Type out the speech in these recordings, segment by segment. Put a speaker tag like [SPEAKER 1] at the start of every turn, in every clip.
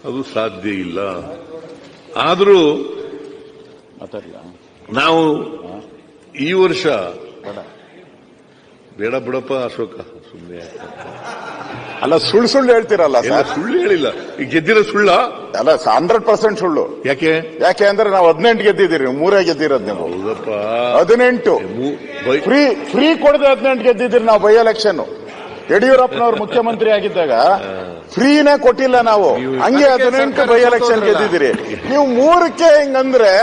[SPEAKER 1] ಅದು ಸಾಧ್ಯ ಇಲ್ಲ. ಆದರೂ ನಾವು ಈ ವರ್ಷ ಬೇಡ ಬಿಡಪ್ಪ ಅಶೋಕ, ಸುಮ್ಮನೆ
[SPEAKER 2] ಅಲ್ಲ ಸುಳ್ಳು ಹೇಳ್ತೀರಲ್ಲ ಸರ್.
[SPEAKER 1] ಸುಳ್ಳು ಹೇಳಿಲ್ಲ, ಈಗ ಗೆದ್ದಿರೋ ಸುಳ್ಳ
[SPEAKER 2] ಅಲ್ಲ 100% ಸುಳ್ಳು. ಯಾಕೆ ಅಂದ್ರೆ ನಾವು 18 ಗೆದ್ದಿದ್ದೀರಿ, 3 ಗೆದ್ದಿರೋದು ನೀವು.
[SPEAKER 1] ಹೌದಪ್ಪ,
[SPEAKER 2] 18 ಫ್ರೀ ಕೊಡದೆ 18 ಗೆದ್ದಿದ್ದೀರಿ ನಾವು. ಬೈ ಎಲೆಕ್ಷನ್ ಯಡಿಯೂರಪ್ಪನವರು ಮುಖ್ಯಮಂತ್ರಿ ಆಗಿದ್ದಾಗ ಫ್ರೀನೇ ಕೊಟ್ಟಿಲ್ಲ ನಾವು, ಹಂಗೆ 18 ಬೈ ಎಲೆಕ್ಷನ್ ಗೆದ್ದಿದ್ದೀರಿ ನೀವು. 3ಕ್ಕೆ ಹಿಂಗಂದ್ರೆ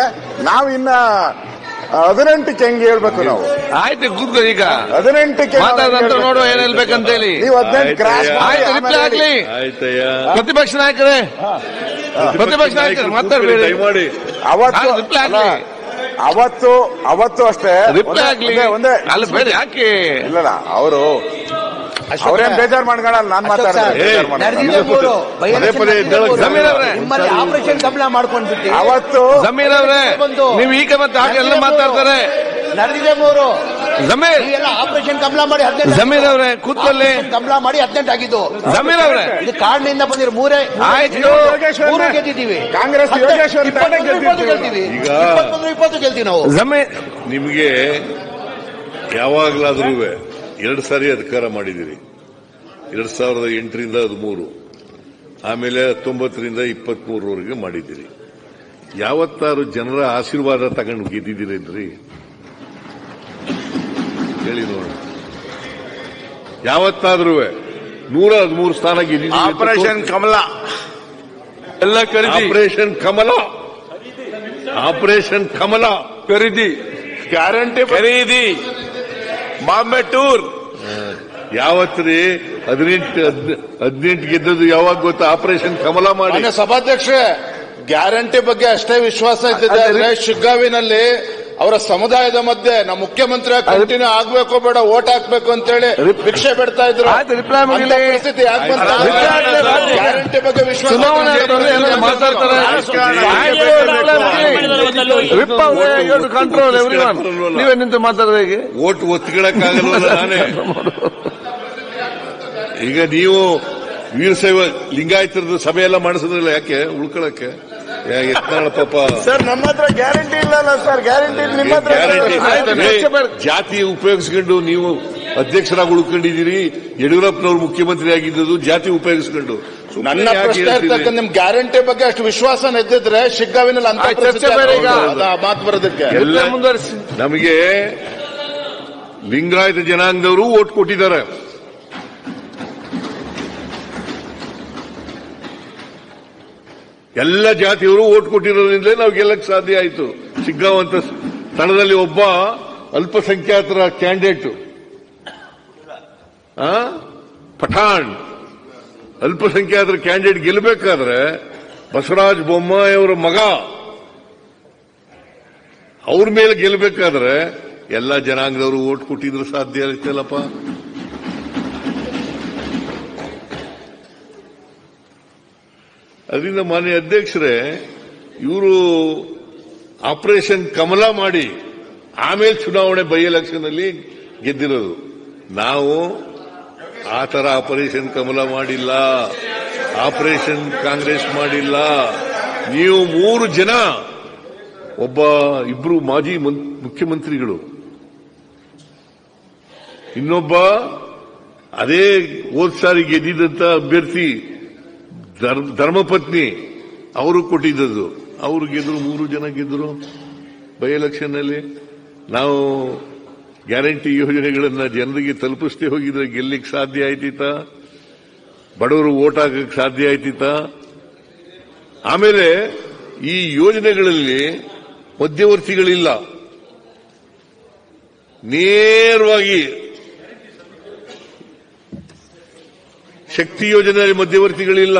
[SPEAKER 2] ನಾವಿನ್ನ 18ಕ್ಕೆ ಹೆಂಗೆ ಹೇಳ್ಬೇಕು ನಾವು?
[SPEAKER 3] ಆಯ್ತು, ಕೂತ್ಕೊ. ಈಗ
[SPEAKER 2] 18ಕ್ಕೆ
[SPEAKER 3] ನೋಡುವ ಏನ್ ಹೇಳ್ಬೇಕಂತೇಳಿ.
[SPEAKER 2] ನೀವು 18 ಕ್ರಾಸ್
[SPEAKER 3] ಆಗ್ಲಿ. ಪ್ರತಿಪಕ್ಷ ನಾಯಕರೇ, ಮಾತಾಡ್ಬೇಡಿ.
[SPEAKER 2] ಅವತ್ತು ಅಷ್ಟೇ ಒಂದೇ
[SPEAKER 3] ಬೇಡ. ಯಾಕೆ
[SPEAKER 2] ಇಲ್ಲ ಅವರು ಅವ್ರೇನ್ ಬೇಜಾರು ಮಾಡ್ಕೊಳ್ಳಲ್ಲ. ನಾನ್ ಮಾತಾಡ್ತೀನಿ.
[SPEAKER 4] ಆಪರೇಷನ್ ಕಮಲ ಮಾಡ್ಕೊಂಡ್ಬಿಟ್ಟು
[SPEAKER 2] ಅವತ್ತು
[SPEAKER 3] ಜಮೀರ್ ಅವರೇ ನೀವು ಈಗ ಮತ್ತೆ ಹಾಗೆಲ್ಲ ಮಾತಾಡ್ತಾರೆ.
[SPEAKER 4] ಆಪರೇಷನ್ ಕಮಲ ಮಾಡಿ
[SPEAKER 3] ಜಮೀರ್ ಅವರೇ ಕೂತ್ಕೊಳ್ಳಿ.
[SPEAKER 4] ಕಮಲ ಮಾಡಿ 18 ಆಗಿದ್ದು
[SPEAKER 3] ಜಮೀರ್ ಅವರೇ
[SPEAKER 4] ಇದು ಕಾಡಿನಿಂದ ಬಂದಿರೋ 3 ಗೆದ್ದಿದ್ದೀವಿ.
[SPEAKER 2] ಕಾಂಗ್ರೆಸ್
[SPEAKER 4] 20 ಗೆಲ್ತೀವಿ ನಾವು.
[SPEAKER 3] ಜಮೀರ್
[SPEAKER 1] ನಿಮಗೆ ಯಾವಾಗಲಾದ್ರೂ 2 ಸಾರಿ ಅಧಿಕಾರ ಮಾಡಿದಿರಿ. 2008ರಿಂದ 13, ಆಮೇಲೆ 19ರಿಂದ 23ವರೆಗೆ ಮಾಡಿದ್ದೀರಿ. ಯಾವತ್ತಾರು ಜನರ ಆಶೀರ್ವಾದ ತಗೊಂಡು ಗೆದ್ದಿದ್ದೀರೇನ್ರಿ? ಹೇಳಿ ನೋಡ. ಯಾವತ್ತಾದ್ರೂ 113 ಸ್ಥಾನ ಗೆದ್ದಿದ್ದೀರಿ.
[SPEAKER 2] ಆಪರೇಷನ್ ಕಮಲ
[SPEAKER 3] ಎಲ್ಲ ಖರೀದಿ.
[SPEAKER 1] ಆಪರೇಷನ್ ಕಮಲ
[SPEAKER 3] ಖರೀದಿ,
[SPEAKER 2] ಗ್ಯಾರಂಟಿ
[SPEAKER 3] ಖರೀದಿ,
[SPEAKER 2] ಬಾಂಬೆ ಟೂರ್
[SPEAKER 1] ಯಾವತ್ರಿ 18 ಗೆದ್ದದ್ದು ಯಾವಾಗ ಗೊತ್ತಾ? ಆಪರೇಷನ್ ಕಮಲ ಮಾಡಿ.
[SPEAKER 5] ಸಭಾಧ್ಯಕ್ಷರೇ, ಗ್ಯಾರಂಟಿ ಬಗ್ಗೆ ಅಷ್ಟೇ ವಿಶ್ವಾಸ ಇದ್ದಿದೆ. ಶಿಗ್ಗಾವಿನಲ್ಲಿ ಅವರ ಸಮುದಾಯದ ಮಧ್ಯೆ ನಮ್ಮ ಮುಖ್ಯಮಂತ್ರಿ ಕಂಟಿನ್ಯೂ ಆಗ್ಬೇಕು, ಬೇಡ ಓಟ್ ಹಾಕ್ಬೇಕು ಅಂತೇಳಿ ಭಿಕ್ಷೆ ಬಿಡ್ತಾ ಇದ್ರು. ಪರಿಸ್ಥಿತಿ ಯಾಕೆ ಬಂತ? ಗ್ಯಾರಂಟಿ ಬಗ್ಗೆ ವಿಶ್ವಾಸ
[SPEAKER 3] ಕಂಟ್ರೋಲ್. ನೀವೇ ನಿಂತು ಮಾತಾಡೋದು ಹೇಗೆ?
[SPEAKER 1] ಓಟ್ ಒತ್ತಿಗಳಕ್ಕಾಗಲ್ಲ ನಾನೇ. ಈಗ ನೀವು ವೀರಶೈವ ಲಿಂಗಾಯತರದ ಸಭೆಯೆಲ್ಲ ಮಾಡಿಸಿದ್ರಲ್ಲ, ಯಾಕೆ ಉಳ್ಕೊಳಕ್ಕೆ? ಯತ್ನಾಳ ಪಾಪ
[SPEAKER 2] ಸರ್ ನಮ್ಮ ಹತ್ರ ಗ್ಯಾರಂಟಿ ಇಲ್ಲಲ್ಲ ಸರ್. ಗ್ಯಾರಂಟಿ ನಿಮ್ಮ ಹತ್ರ
[SPEAKER 1] ಜಾತಿ ಉಪಯೋಗಿಸ್ಕೊಂಡು ನೀವು ಅಧ್ಯಕ್ಷರಾಗಿ ಉಳ್ಕೊಂಡಿದ್ದೀರಿ. ಯಡಿಯೂರಪ್ಪನವರು ಮುಖ್ಯಮಂತ್ರಿ ಆಗಿದ್ದು ಜಾತಿ ಉಪಯೋಗಿಸ್ಕೊಂಡು.
[SPEAKER 5] ನನ್ನ ಪ್ರಶ್ನೆ ಇರ್ತಕ್ಕಂಥ ನಿಮ್ ಗ್ಯಾರಂಟಿ ಬಗ್ಗೆ ಅಷ್ಟು ವಿಶ್ವಾಸ ಇದ್ದಿದ್ರೆ ಶಿಗ್ಗಾವಿನಲ್ಲಿ ಅಂತ ಮಾತು ಬರೋದಕ್ಕೆ
[SPEAKER 1] ಎಲ್ಲ ನಮಗೆ ಲಿಂಗಾಯತ ಜನಾಂಗದವರು ಓಟ್ ಕೊಟ್ಟಿದ್ದಾರೆ. ಎಲ್ಲ ಜಾತಿಯವರು ಓಟ್ ಕೊಟ್ಟಿರೋದ್ರಿಂದಲೇ ನಾವು ಗೆಲ್ಲಕ್ಕೆ ಸಾಧ್ಯ ಆಯಿತು. ಶಿಗ್ಗಾಂವ್ ಅಂತ ಸ್ಥಳದಲ್ಲಿ ಒಬ್ಬ ಅಲ್ಪಸಂಖ್ಯಾತರ ಕ್ಯಾಂಡಿಡೇಟ್ ಪಠಾಣ್ ಅಲ್ಪಸಂಖ್ಯಾತರ ಕ್ಯಾಂಡಿಡೇಟ್ ಗೆಲ್ಲಬೇಕಾದ್ರೆ ಬಸವರಾಜ ಬೊಮ್ಮಾಯಿ ಅವರ ಮಗ ಅವ್ರ ಮೇಲೆ ಗೆಲ್ಲಬೇಕಾದ್ರೆ ಎಲ್ಲ ಜನಾಂಗದವರು ಓಟ್ ಕೊಟ್ಟಿದ್ರು ಸಾಧ್ಯ ಆಯ್ತಲ್ಲಪ್ಪ. ಅದರಿಂದ ಮಾನ್ಯ ಅಧ್ಯಕ್ಷರೇ, ಇವರು ಆಪರೇಷನ್ ಕಮಲ ಮಾಡಿ ಆಮೇಲೆ ಚುನಾವಣೆ ಬೈ ಎಲೆಕ್ಷನ್ ಅಲ್ಲಿ ಗೆದ್ದಿರೋದು. ನಾವು ಆ ತರ ಆಪರೇಷನ್ ಕಮಲ ಮಾಡಿಲ್ಲ, ಆಪರೇಷನ್ ಕಾಂಗ್ರೆಸ್ ಮಾಡಿಲ್ಲ. ನೀವು 3 ಜನ, ಇಬ್ರು ಮಾಜಿ ಮುಖ್ಯಮಂತ್ರಿಗಳು, ಇನ್ನೊಬ್ಬ ಅದೇ ಹೋದ್ ಸಾರಿ ಗೆದ್ದಿದ್ದಂತ ಅಭ್ಯರ್ಥಿ ಧರ್ಮಪತ್ನಿ, ಅವರು ಕೊಟ್ಟಿದ್ದದು. ಅವರು ಗೆದ್ರು, 3 ಜನ ಗೆದ್ರು ಬೈ ಎಲೆಕ್ಷನ್ ನಲ್ಲಿ. ನಾವು ಗ್ಯಾರಂಟಿ ಯೋಜನೆಗಳನ್ನ ಜನರಿಗೆ ತಲುಪಿಸದೆ ಹೋಗಿದ್ರೆ ಗೆಲ್ಲಿಕ್ಕೆ ಸಾಧ್ಯ ಆಯ್ತಿತ್ತ? ಬಡವರು ಓಟ್ ಹಾಕಕ್ಕೆ ಸಾಧ್ಯ ಆಯ್ತಿತ್ತ? ಆಮೇಲೆ ಈ ಯೋಜನೆಗಳಲ್ಲಿ ಮಧ್ಯವರ್ತಿಗಳಿಲ್ಲ. ನೇರವಾಗಿ ಶಕ್ತಿ ಯೋಜನೆಯಲ್ಲಿ ಮಧ್ಯವರ್ತಿಗಳಿಲ್ಲ,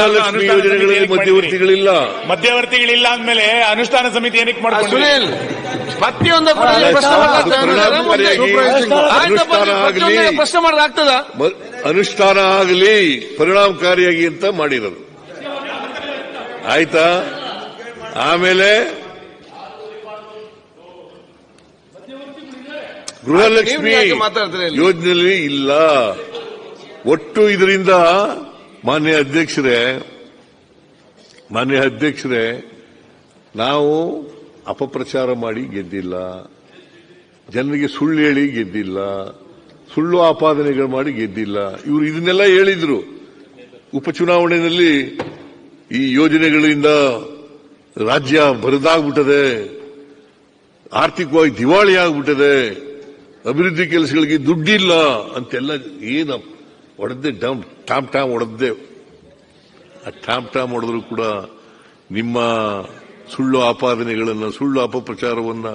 [SPEAKER 1] ಲಕ್ಷ್ಮಿ ಯೋಜನೆಗಳಲ್ಲಿ
[SPEAKER 6] ಮಧ್ಯವರ್ತಿಗಳಿಲ್ಲ ಅಂದ್ಮೇಲೆ ಅನುಷ್ಠಾನ ಸಮಿತಿ ಏನಕ್ಕೆ ಮಾಡ್ತಾರೆ?
[SPEAKER 3] ಸುನೀಲ್, ಪ್ರತಿಯೊಂದು ಪ್ರಶ್ನೆ ಮಾಡೋದಾಗ್ತದ?
[SPEAKER 1] ಅನುಷ್ಠಾನ ಆಗಲಿ ಪರಿಣಾಮಕಾರಿಯಾಗಿ ಅಂತ ಮಾಡಿರೋದು ಆಯ್ತಾ. ಆಮೇಲೆ ಗೃಹಲಕ್ಷ್ಮಿ ಯೋಜನೆಯಲ್ಲಿ ಇಲ್ಲ. ಒಟ್ಟು ಇದರಿಂದ ಮಾನ್ಯ ಅಧ್ಯಕ್ಷರೇ, ನಾವು ಅಪಪ್ರಚಾರ ಮಾಡಿ ಗೆದ್ದಿಲ್ಲ, ಜನರಿಗೆ ಸುಳ್ಳು ಹೇಳಿ ಗೆದ್ದಿಲ್ಲ, ಸುಳ್ಳು ಆಪಾದನೆಗಳು ಮಾಡಿ ಗೆದ್ದಿಲ್ಲ. ಇವರು ಇದನ್ನೆಲ್ಲ ಹೇಳಿದ್ರು. ಉಪಚುನಾವಣೆಯಲ್ಲಿ ಈ ಯೋಜನೆಗಳಿಂದ ರಾಜ್ಯ ಬರದಾಗ್ಬಿಟ್ಟದೆ, ಆರ್ಥಿಕವಾಗಿ ದಿವಾಳಿ ಆಗ್ಬಿಟ್ಟದೆ, ಅಭಿವೃದ್ಧಿ ಕೆಲಸಗಳಿಗೆ ದುಡ್ಡಿಲ್ಲ ಅಂತೆಲ್ಲ ಏನು ಹೊಡೆದ್ದೆ, ಟಾಮ್ ಹೊಡೆದ್ದೆ. ಆ ಟಾಮ್ ಹೊಡೆದ್ರು ಕೂಡ ನಿಮ್ಮ ಸುಳ್ಳು ಆಪಾದನೆಗಳನ್ನು, ಸುಳ್ಳು ಅಪಪ್ರಚಾರವನ್ನ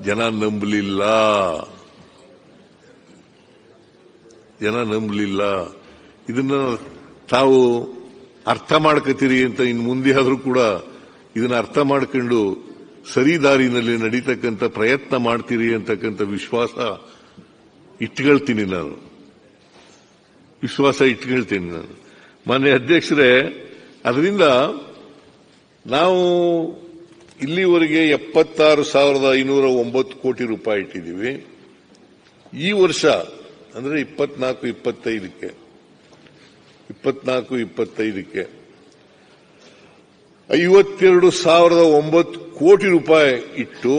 [SPEAKER 1] ಜನ ನಂಬಲಿಲ್ಲ. ಇದನ್ನ ತಾವು ಅರ್ಥ ಮಾಡ್ಕೋತೀರಿ ಅಂತ ಇನ್ನು ಮುಂದೆ ಆದ್ರೂ ಕೂಡ ಇದನ್ನ ಅರ್ಥ ಮಾಡ್ಕೊಂಡು ಸರಿ ದಾರಿನಲ್ಲಿ ನಡೀತಕ್ಕಂಥ ಪ್ರಯತ್ನ ಮಾಡ್ತೀರಿ ಅಂತಕ್ಕಂಥ ವಿಶ್ವಾಸ ಇಟ್ಕೊಳ್ತೀನಿ ನಾನು. ಮಾನ್ಯ ಅಧ್ಯಕ್ಷರೇ, ಅದರಿಂದ ನಾವು ಇಲ್ಲಿವರೆಗೆ 76,509 ಕೋಟಿ ರೂಪಾಯಿ ಇಟ್ಟಿದ್ದೀವಿ. ಈ ವರ್ಷ ಅಂದ್ರೆ 24-25ಕ್ಕೆ 52,009 ಕೋಟಿ ರೂಪಾಯಿ ಇಟ್ಟು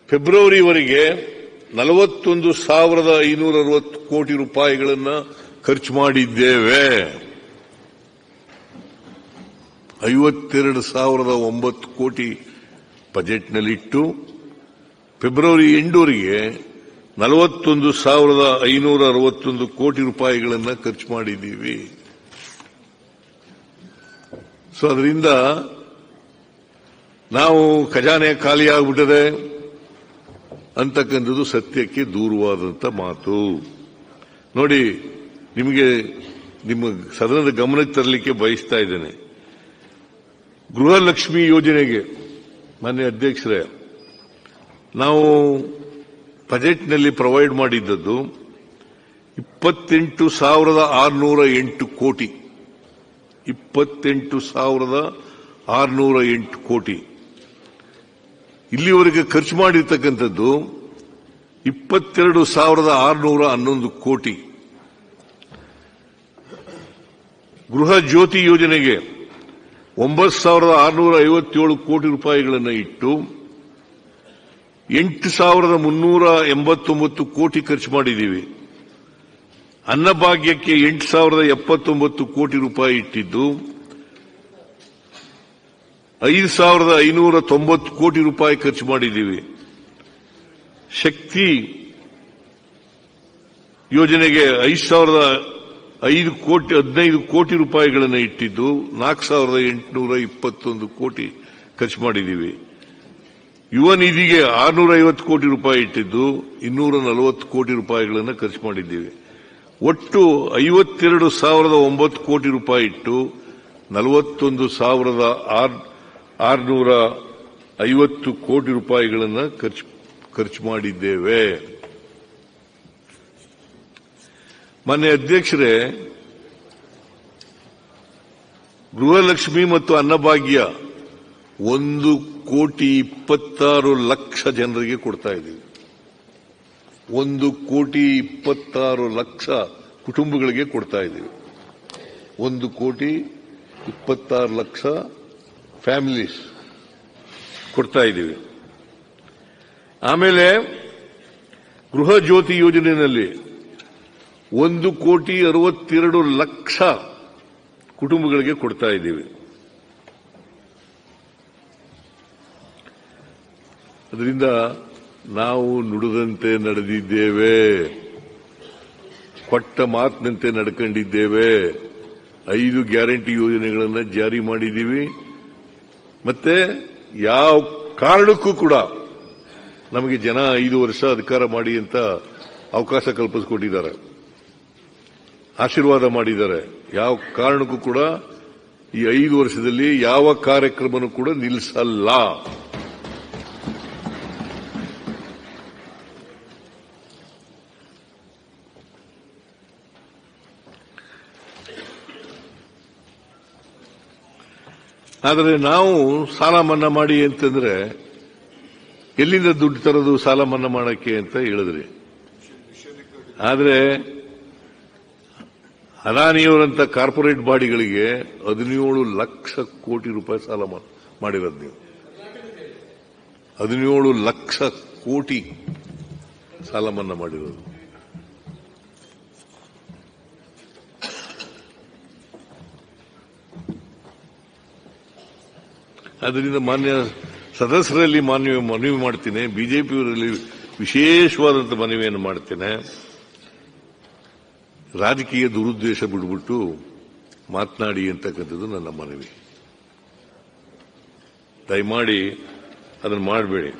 [SPEAKER 1] ಫೆಬ್ರವರಿವರೆಗೆ 41,560 ಕೋಟಿ ರೂಪಾಯಿಗಳನ್ನು ಖರ್ಚು ಮಾಡಿದ್ದೇವೆ. 52,009 ಕೋಟಿ ಬಜೆಟ್ನಲ್ಲಿಟ್ಟು ಫೆಬ್ರವರಿ ಎಂಡ್ವರೆಗೆ 41,561 ಕೋಟಿ ರೂಪಾಯಿಗಳನ್ನು ಖರ್ಚು ಮಾಡಿದ್ದೀವಿ. ಸೊ ಅದರಿಂದ ನಾವು ಖಜಾನೆ ಖಾಲಿ ಆಗ್ಬಿಟ್ಟದೆ ಅಂತಕ್ಕಂಥದ್ದು ಸತ್ಯಕ್ಕೆ ದೂರವಾದಂತ ಮಾತು. ನೋಡಿ, ನಿಮ್ಮ ಸದನದ ಗಮನಕ್ಕೆ ತರಲಿಕ್ಕೆ ಬಯಸ್ತಾ ಇದ್ದೇನೆ. ಗೃಹಲಕ್ಷ್ಮಿ ಯೋಜನೆಗೆ ಮಾನ್ಯ ಅಧ್ಯಕ್ಷರೇ, ನಾವು ಬಜೆಟ್ನಲ್ಲಿ ಪ್ರೊವೈಡ್ ಮಾಡಿದ್ದದ್ದು 28,608 ಕೋಟಿ. 28,608 ಕೋಟಿ. ಇಲ್ಲಿವರೆಗೆ ಖರ್ಚು ಮಾಡಿರ್ತಕ್ಕಂಥದ್ದು 22,611 ಕೋಟಿ. ಗೃಹ ಜ್ಯೋತಿ ಯೋಜನೆಗೆ 9,657 ಕೋಟಿ ರೂಪಾಯಿಗಳನ್ನು ಇಟ್ಟು 8,389 ಕೋಟಿ ಖರ್ಚು ಮಾಡಿದ್ದೀವಿ. ಅನ್ನಭಾಗ್ಯಕ್ಕೆ 8,079 ಕೋಟಿ ರೂಪಾಯಿ ಇಟ್ಟಿದ್ದು 5,590 ಕೋಟಿ ರೂಪಾಯಿ ಖರ್ಚು ಮಾಡಿದ್ದೀವಿ. ಶಕ್ತಿ ಯೋಜನೆಗೆ 15 ಕೋಟಿ ರೂಪಾಯಿಗಳನ್ನು ಇಟ್ಟಿದ್ದು 4,821 ಕೋಟಿ ಖರ್ಚು ಮಾಡಿದ್ದೀವಿ. ಯುವ ನಿಧಿಗೆ 650 ಕೋಟಿ ರೂಪಾಯಿ ಇಟ್ಟಿದ್ದು 240 ಕೋಟಿ ರೂಪಾಯಿಗಳನ್ನು ಖರ್ಚು ಮಾಡಿದ್ದೀವಿ. ಒಟ್ಟು 52,009 ಕೋಟಿ ರೂಪಾಯಿ ಇಟ್ಟು 41,650 ಕೋಟಿ ರೂಪಾಯಿಗಳನ್ನು ಖರ್ಚು ಮಾಡಿದ್ದೇವೆ. ಮಾನ್ಯ ಅಧ್ಯಕ್ಷರೇ, ಗೃಹಲಕ್ಷ್ಮಿ ಮತ್ತು ಅನ್ನಭಾಗ್ಯ 1,26,00,000 ಜನರಿಗೆ ಕೊಡ್ತಾ ಇದ್ದೀವಿ. 1,26,00,000 ಕುಟುಂಬಗಳಿಗೆ ಕೊಡ್ತಾ ಇದ್ದೀವಿ. 1,26,00,000 ಫ್ಯಾಮಿಲೀಸ್ ಕೊಡ್ತಾ ಇದ್ದೀವಿ. ಆಮೇಲೆ ಗೃಹ ಜ್ಯೋತಿ ಯೋಜನೆಯಲ್ಲಿ 1,62,00,000 ಕುಟುಂಬಗಳಿಗೆ ಕೊಡ್ತಾ ಇದ್ದೀವಿ. ಅದರಿಂದ ನಾವು ನುಡಿದಂತೆ ನಡೆದಿದ್ದೇವೆ, ಕೊಟ್ಟ ಮಾತಿನಂತೆ ನಡ್ಕೊಂಡಿದ್ದೇವೆ. 5 ಗ್ಯಾರಂಟಿ ಯೋಜನೆಗಳನ್ನು ಜಾರಿ ಮಾಡಿದ್ದೀವಿ. ಮತ್ತೆ ಯಾವ ಕಾರಣಕ್ಕೂ ಕೂಡ ನಮಗೆ ಜನ 5 ವರ್ಷ ಅಧಿಕಾರ ಮಾಡಿ ಅಂತ ಅವಕಾಶ ಕಲ್ಪಿಸಿಕೊಟ್ಟಿದ್ದಾರೆ, ಆಶೀರ್ವಾದ ಮಾಡಿದ್ದಾರೆ. ಯಾವ ಕಾರಣಕ್ಕೂ ಕೂಡ ಈ 5 ವರ್ಷದಲ್ಲಿ ಯಾವ ಕಾರ್ಯಕ್ರಮನೂ ಕೂಡ ನಿಲ್ಲಿಸಲ್ಲ. ಆದರೆ ನಾವು ಸಾಲ ಮನ್ನಾ ಮಾಡಿ ಅಂತಂದ್ರೆ ಎಲ್ಲಿಂದ ದುಡ್ಡು ತರೋದು ಸಾಲ ಮನ್ನಾ ಮಾಡಕ್ಕೆ ಅಂತ ಹೇಳಿದ್ರಿ. ಆದರೆ ಅದಾನಿಯವರಂತ ಕಾರ್ಪೊರೇಟ್ ಬಾಡಿಗಳಿಗೆ 17 ಲಕ್ಷ ಕೋಟಿ ರೂಪಾಯಿ ಸಾಲ ಮಾಡಿರೋದು ನೀವು. 17 ಲಕ್ಷ ಕೋಟಿ ಸಾಲ ಮನ್ನಾ ಮಾಡಿರೋದು. ಅದರಿಂದ ಮಾನ್ಯ ಸದಸ್ಯರಲ್ಲಿ ಮನವಿ ಮಾಡ್ತೇನೆ, ಬಿಜೆಪಿಯವರಲ್ಲಿ ವಿಶೇಷವಾದಂತಹ ಮನವಿಯನ್ನು ಮಾಡ್ತೇನೆ. ರಾಜಕೀಯ ದುರುದ್ದೇಶ ಬಿಡ್ಬಿಟ್ಟು ಮಾತನಾಡಿ ಅಂತಕ್ಕಂಥದ್ದು ನನ್ನ ಮನವಿ. ದಯಮಾಡಿ ಅದನ್ನು ಮಾಡಬೇಡಿ.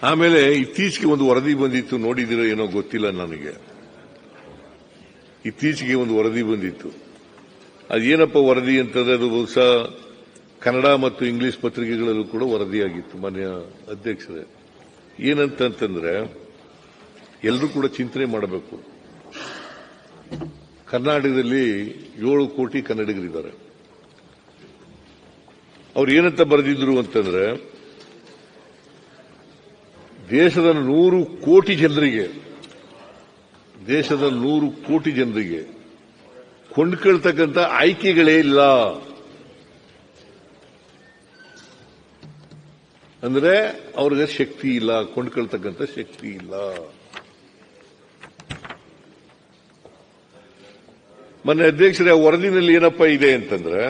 [SPEAKER 1] ಆಮೇಲೆ ಇತ್ತೀಚೆಗೆ ಒಂದು ವರದಿ ಬಂದಿತ್ತು, ನೋಡಿದಿರೋ ಏನೋ ಗೊತ್ತಿಲ್ಲ ನನಗೆ. ಇತ್ತೀಚೆಗೆ ಒಂದು ವರದಿ ಬಂದಿತ್ತು. ಅದೇನಪ್ಪ ವರದಿ ಅಂತಂದ್ರೆ ಅದು ಬಹುಶಃ ಕನ್ನಡ ಮತ್ತು ಇಂಗ್ಲಿಷ್ ಪತ್ರಿಕೆಗಳಲ್ಲೂ ಕೂಡ ವರದಿಯಾಗಿತ್ತು ಮಾನ್ಯ ಅಧ್ಯಕ್ಷರೇ. ಏನಂತಂದ್ರೆ ಎಲ್ಲರೂ ಕೂಡ ಚಿಂತನೆ ಮಾಡಬೇಕು. ಕರ್ನಾಟಕದಲ್ಲಿ 7 ಕೋಟಿ ಕನ್ನಡಿಗರಿದ್ದಾರೆ. ಅವ್ರು ಏನಂತ ಬರೆದಿದ್ರು ಅಂತಂದ್ರೆ, ದೇಶದ 100 ಕೋಟಿ ಜನರಿಗೆ ಕೊಂಡ್ಕೊಳ್ತಕ್ಕಂಥ ಆಯ್ಕೆಗಳೇ ಇಲ್ಲ. ಅಂದ್ರೆ ಅವ್ರಿಗೆ ಶಕ್ತಿ ಇಲ್ಲ, ಕೊಂಡ್ಕೊಳ್ತಕ್ಕಂಥ ಶಕ್ತಿ ಇಲ್ಲ. ಮೊನ್ನೆ ಅಧ್ಯಕ್ಷರೇ, ವರದಿನಲ್ಲಿ ಏನಪ್ಪಾ ಇದೆ ಅಂತಂದ್ರೆ,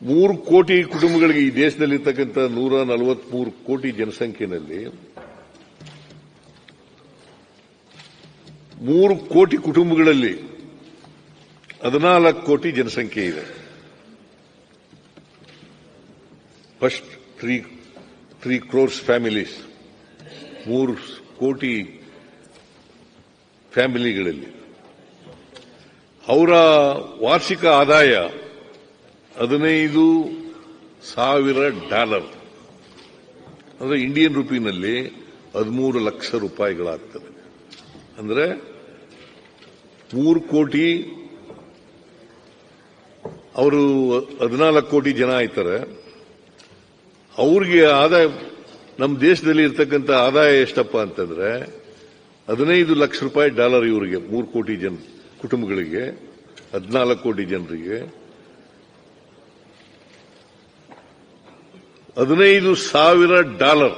[SPEAKER 1] 3 ಕೋಟಿ ಕುಟುಂಬಗಳಿಗೆ, ಈ ದೇಶದಲ್ಲಿರ್ತಕ್ಕಂಥ 143 ಕೋಟಿ ಜನಸಂಖ್ಯೆಯಲ್ಲಿ 3 ಕೋಟಿ ಕುಟುಂಬಗಳಲ್ಲಿ 14 ಕೋಟಿ ಜನಸಂಖ್ಯೆ ಇದೆ. ಫಸ್ಟ್ 3 crores ಫ್ಯಾಮಿಲೀಸ್, 3 ಕೋಟಿ ಫ್ಯಾಮಿಲಿಗಳಲ್ಲಿ ಅವರ ವಾರ್ಷಿಕ ಆದಾಯ $15,000, ಅಂದ್ರೆ ಇಂಡಿಯನ್ ರುಪಿನಲ್ಲಿ 13 ಲಕ್ಷ ರೂಪಾಯಿಗಳಾಗ್ತದೆ. ಅಂದ್ರೆ 3 ಕೋಟಿ, ಅವರು 14 ಕೋಟಿ ಜನ ಆಯ್ತಾರೆ. ಅವ್ರಿಗೆ ಆದಾಯ, ನಮ್ಮ ದೇಶದಲ್ಲಿ ಇರ್ತಕ್ಕಂಥ ಆದಾಯ ಎಷ್ಟಪ್ಪ ಅಂತಂದ್ರೆ $15 ಲಕ್ಷ ರೂಪಾಯಿ. ಇವರಿಗೆ 3 ಕೋಟಿ ಕುಟುಂಬಗಳಿಗೆ, 14 ಕೋಟಿ ಜನರಿಗೆ $15,000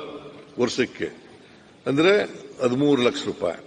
[SPEAKER 1] ವರ್ಷಕ್ಕೆ, ಅಂದ್ರೆ 13 ಲಕ್ಷ ರೂಪಾಯಿ.